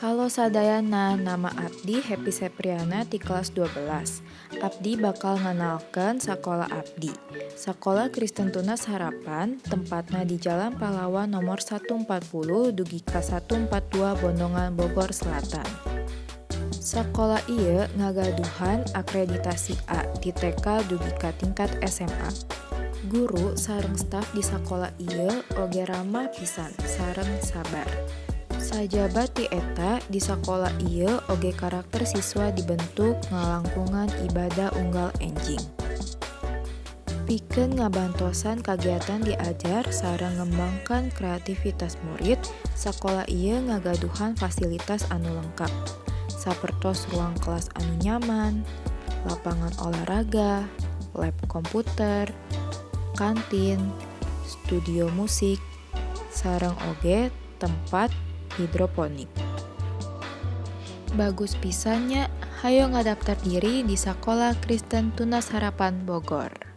Halo sadayana, nama Abdi Happy Sepriana di kelas 12. Abdi bakal ngenalkan sekolah Abdi. Sekolah Kristen Tunas Harapan, tempatnya di Jalan Pahlawan nomor 140 dugi ka 142 Bondongan Bogor Selatan. Sekolah ieu ngagaduhan akreditasi A di TK dugi ka tingkat SMA. Guru sareng staf di sekolah ieu oge ramah pisan sareng sabar. Sajabat ti eta di sekolah ieu oge karakter siswa dibentuk ngalangkungan ibadah unggal enjing. Pikeun ngabantosan kagiatan diajar sareng ngembangkan kreativitas murid, sekolah ieu ngagaduhan fasilitas anu lengkap. Sapertos ruang kelas anu nyaman, lapangan olahraga, lab komputer, kantin, studio musik, sareng oge tempat hidroponik. Bagus pisannya, hayo ngadaftar diri di Sekolah Kristen Tunas Harapan Bogor.